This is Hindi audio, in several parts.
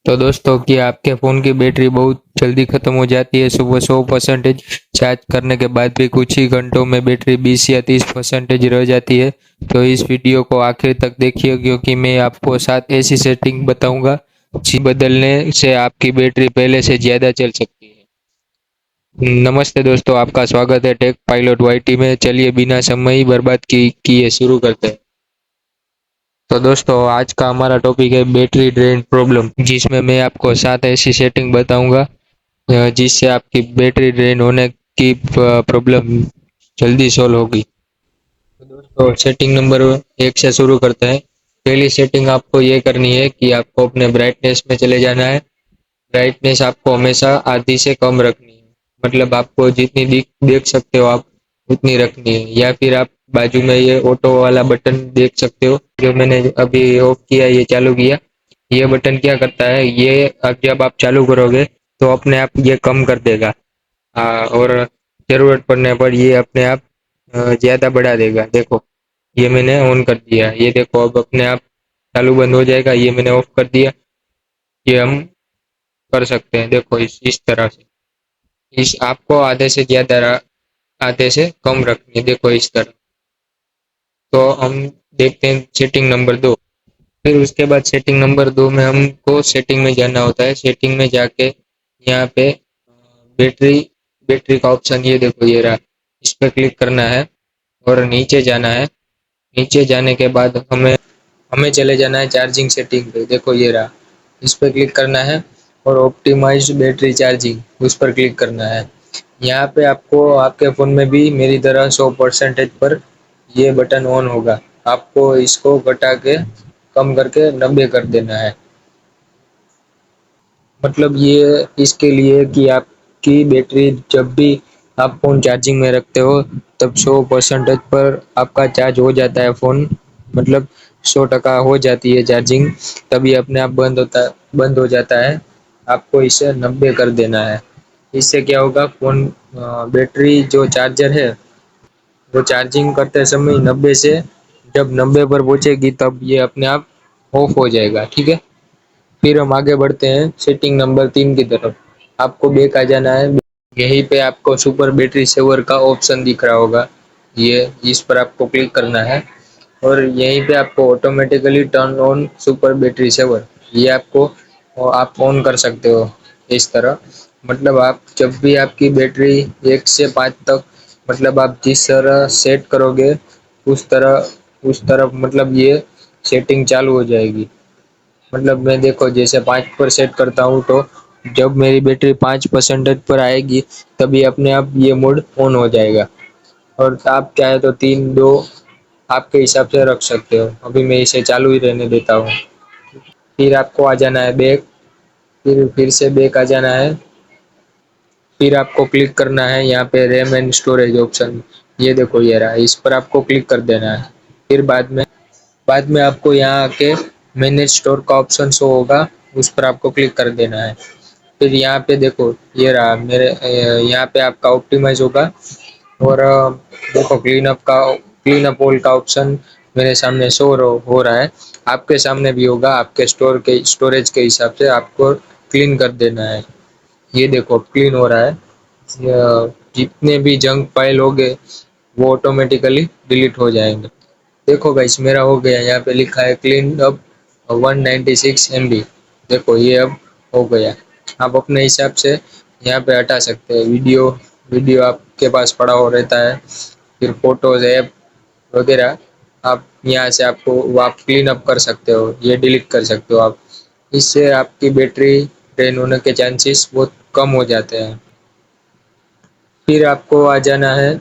तो दोस्तों कि आपके फ़ोन की बैटरी बहुत जल्दी ख़त्म हो जाती है। सुबह 100% चार्ज करने के बाद भी कुछ ही घंटों में बैटरी 20 या 30% रह जाती है। तो इस वीडियो को आखिर तक देखिए, क्योंकि मैं आपको 7 ऐसी सेटिंग बताऊंगा जिसे बदलने से आपकी बैटरी पहले से ज़्यादा चल सकती है। नमस्ते दोस्तों, आपका स्वागत है टेक पायलट वाईटी में। चलिए बिना समय बर्बाद किए शुरू करते हैं। तो दोस्तों, आज का हमारा टॉपिक है बैटरी ड्रेन प्रॉब्लम, जिसमें मैं आपको 7 ऐसी सेटिंग बताऊंगा जिससे आपकी बैटरी ड्रेन होने की प्रॉब्लम जल्दी सॉल्व होगी। तो दोस्तों, सेटिंग नंबर 1 से शुरू करते हैं। पहली सेटिंग आपको ये करनी है कि आपको अपने ब्राइटनेस में चले जाना है। ब्राइटनेस आपको हमेशा आधी से कम रखनी है, मतलब आपको जितनी देख सकते हो आप उतनी रखनी है। या फिर आप बाजू में ये ऑटो वाला बटन देख सकते हो, जो मैंने अभी ऑफ किया, ये चालू किया। ये बटन क्या करता है, ये अब जब आप चालू करोगे तो अपने आप ये कम कर देगा। और जरूरत पड़ने पर ये अपने आप ज्यादा बढ़ा देगा। देखो, ये मैंने ऑन कर दिया, ये देखो अब अपने आप चालू बंद हो जाएगा। ये मैंने ऑफ कर दिया। ये हम कर सकते हैं, देखो इस तरह से। इस आपको आधे से ज्यादा आधे से कम रखनी है, देखो इस तरह। तो हम देखते हैं सेटिंग नंबर 2। फिर उसके बाद सेटिंग नंबर 2 में हमको सेटिंग में जाना होता है। सेटिंग में जाके यहाँ पे बैटरी बैटरी का ऑप्शन, ये देखो ये रहा, इस पर क्लिक करना है और नीचे जाना है। नीचे जाने के बाद हमें हमें चले जाना है चार्जिंग सेटिंग पे। देखो ये रहा, इस पर क्लिक करना है और ऑप्टिमाइज बैटरी चार्जिंग उस पर क्लिक करना है। यहाँ पे आपको आपके फ़ोन में भी मेरी तरह 100% पर ये बटन ऑन होगा। आपको इसको घटा के कम करके 90 कर देना है। मतलब ये इसके लिए कि आपकी बैटरी जब भी आप फ़ोन चार्जिंग में रखते हो तब 100% पर आपका चार्ज हो जाता है फ़ोन, मतलब 100% हो जाती है चार्जिंग, तभी अपने आप बंद हो जाता है। आपको इसे 90 कर देना है। इससे क्या होगा, फ़ोन बैटरी जो चार्जर है वो चार्जिंग करते समय 90 से जब 90 पर पहुंचेगी तब ये अपने आप ऑफ हो जाएगा। ठीक है, फिर हम आगे बढ़ते हैं सेटिंग नंबर 3 की तरफ। आपको बैक आ जाना है। यहीं पे आपको सुपर बैटरी सेवर का ऑप्शन दिख रहा होगा, ये इस पर आपको क्लिक करना है और यहीं पे आपको automatically turn on super battery saver, ये आपको आप ऑन कर सकते हो इस तरह। मतलब आप जब भी आपकी बैटरी 1 से 5 तक, मतलब आप जिस तरह सेट करोगे उस तरफ मतलब ये सेटिंग चालू हो जाएगी। मतलब मैं देखो जैसे 5 पर सेट करता हूँ तो जब मेरी बैटरी 5% पर आएगी तभी अपने आप ये मोड ऑन हो जाएगा। और आप चाहे तो 3 2 आपके हिसाब से रख सकते हो। अभी मैं इसे चालू ही रहने देता हूँ। फिर आपको आ जाना है बैक। फिर से बैक आ जाना है। फिर आपको क्लिक करना है यहाँ पे रैम एंड स्टोरेज ऑप्शन, ये देखो ये रहा, इस पर आपको क्लिक कर देना है। फिर बाद में आपको यहाँ आके मैनेज स्टोर का ऑप्शन शो होगा, उस पर आपको क्लिक कर देना है। फिर यहाँ पे देखो ये रहा मेरे यहाँ पे आपका ऑप्टिमाइज होगा। और देखो क्लीन अप ऑल का ऑप्शन मेरे सामने हो रहा है। आपके सामने भी होगा, आपके स्टोरेज के हिसाब से आपको क्लीन कर देना है। ये देखो क्लीन हो रहा है। जितने भी जंक फाइल हो गए वो ऑटोमेटिकली डिलीट हो जाएंगे। देखो गाइस, मेरा हो गया, यहाँ पे लिखा है क्लीन अप 196 MB। देखो ये अब हो गया। आप अपने हिसाब से यहाँ पे हटा सकते हैं। वीडियो वीडियो आपके पास पड़ा हो रहता है, फिर फोटोज ऐप वगैरह आप यहाँ से आपको वो आप क्लीन अप कर सकते हो, ये डिलीट कर सकते हो आप। इससे आपकी बैटरी ड्रेन होने के चांसेस बहुत कम हो जाते हैं। फिर आपको आ जाना है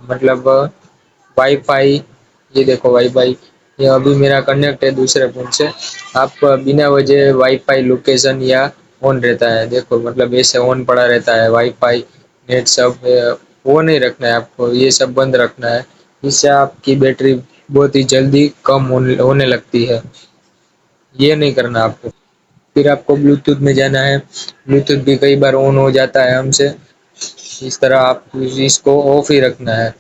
मतलब वाईफाई। ये देखो वाईफाई, ये अभी मेरा कनेक्ट है दूसरे फोन से। आप बिना वजह वाईफाई लोकेशन या ऑन रहता है, देखो मतलब ऐसे ऑन पड़ा रहता है वाईफाई नेट सब। वो नहीं रखना है आपको, ये सब बंद रखना है। इससे आपकी बैटरी बहुत ही जल्दी कम होने लगती है, ये नहीं करना आपको। फिर आपको ब्लूटूथ में जाना है। ब्लूटूथ भी कई बार ऑन हो जाता है हमसे, इस तरह आप इसको ऑफ ही रखना है,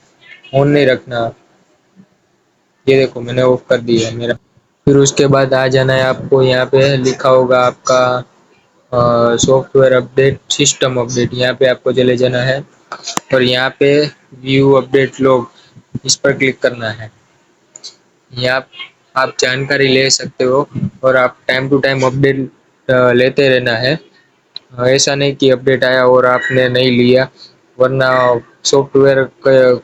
ऑन नहीं रखना। ये देखो मैंने ऑफ कर दिया है मेरा। फिर उसके बाद आ जाना है आपको, यहाँ पे लिखा होगा आपका सॉफ्टवेयर अपडेट, सिस्टम अपडेट, यहाँ पे आपको चले जाना है और यहाँ पे व्यू अपडेट लॉग, इस पर क्लिक करना है। यहाँ आप जानकारी ले सकते हो और आप टाइम टू टाइम अपडेट लेते रहना है। ऐसा नहीं कि अपडेट आया और आपने नहीं लिया, वरना सॉफ्टवेयर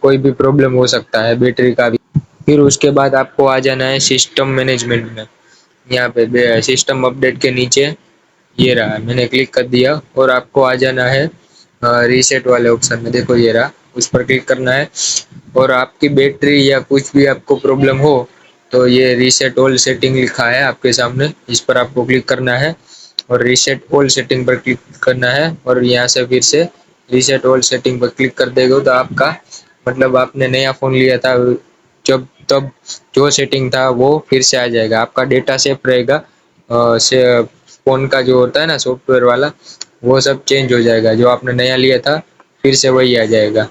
कोई भी प्रॉब्लम हो सकता है, बैटरी का भी। फिर उसके बाद आपको आ जाना है सिस्टम मैनेजमेंट में। यहाँ पे सिस्टम अपडेट के नीचे ये रहा, मैंने क्लिक कर दिया और आपको आ जाना है रीसेट वाले ऑप्शन में, देखो ये रहा, उस पर क्लिक करना है। और आपकी बैटरी या कुछ भी आपको प्रॉब्लम हो तो ये रीसेट ऑल सेटिंग लिखा है आपके सामने, इस पर आपको क्लिक करना है और रीसेट ऑल सेटिंग पर क्लिक करना है और यहाँ से फिर से रीसेट ऑल सेटिंग पर क्लिक कर देगा तो आपका मतलब आपने नया फ़ोन लिया था जब तब जो सेटिंग था वो फिर से आ जाएगा, आपका डेटा सेफ रहेगा। से फ़ोन का जो होता है ना सॉफ्टवेयर वाला, वो सब चेंज हो जाएगा, जो आपने नया लिया था फिर से वही आ जाएगा।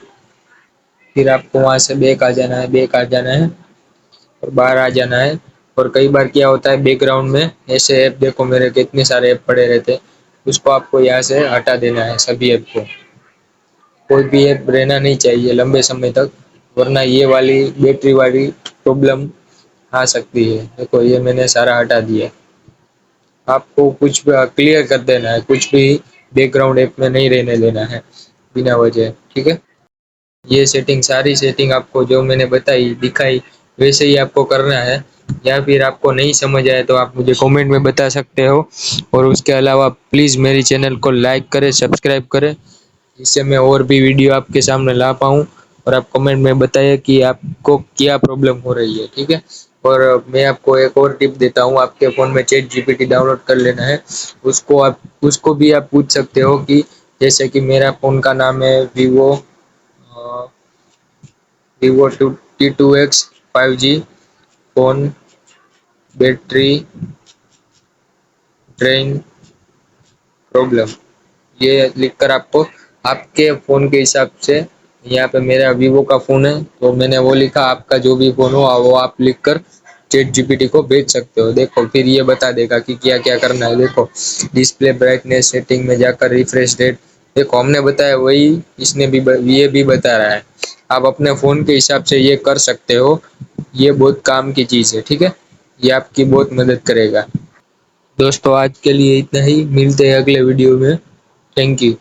फिर आपको वहाँ से बैक आ जाना है, बैक आ जाना है और बाहर आ जाना है। और कई बार क्या होता है बैकग्राउंड में ऐसे ऐप, देखो मेरे कितने सारे ऐप पड़े रहते हैं, उसको आपको यहाँ से हटा देना है, सभी ऐप को। कोई भी ऐप रहना नहीं चाहिए लंबे समय तक, वरना ये वाली बैटरी वाली प्रॉब्लम आ सकती है। देखो ये मैंने सारा हटा दिया। आपको कुछ क्लियर कर देना है, कुछ भी बैकग्राउंड ऐप में नहीं रहने देना है बिना वजह, ठीक है। ये सेटिंग, सारी सेटिंग आपको जो मैंने बताई दिखाई वैसे ही आपको करना है। या फिर आपको नहीं समझ आए तो आप मुझे कमेंट में बता सकते हो। और उसके अलावा प्लीज़ मेरी चैनल को लाइक करें, सब्सक्राइब करें, जिससे मैं और भी वीडियो आपके सामने ला पाऊँ। और आप कमेंट में बताइए कि आपको क्या प्रॉब्लम हो रही है, ठीक है। और मैं आपको एक और टिप देता हूँ, आपके फ़ोन में चैट जीपीटी डाउनलोड कर लेना है। उसको भी आप पूछ सकते हो कि जैसे कि मेरा फ़ोन का नाम है Vivo T2X 5G, phone battery drain problem, ये लिखकर आपको आपके फ़ोन के हिसाब से, यहाँ पे मेरा वीवो का फ़ोन है तो मैंने वो लिखा, आपका जो भी फ़ोन हो वो आप लिखकर चैट जीपीटी को भेज सकते हो। देखो फिर ये बता देगा कि क्या क्या करना है। देखो डिस्प्ले ब्राइटनेस सेटिंग में जाकर रिफ्रेश रेट, देखो हमने बताया वही इसने भी ये भी बता रहा है। आप अपने फ़ोन के हिसाब से ये कर सकते हो, ये बहुत काम की चीज़ है, ठीक है। ये आपकी बहुत मदद करेगा। दोस्तों आज के लिए इतना ही, मिलते हैं अगले वीडियो में। Thank you.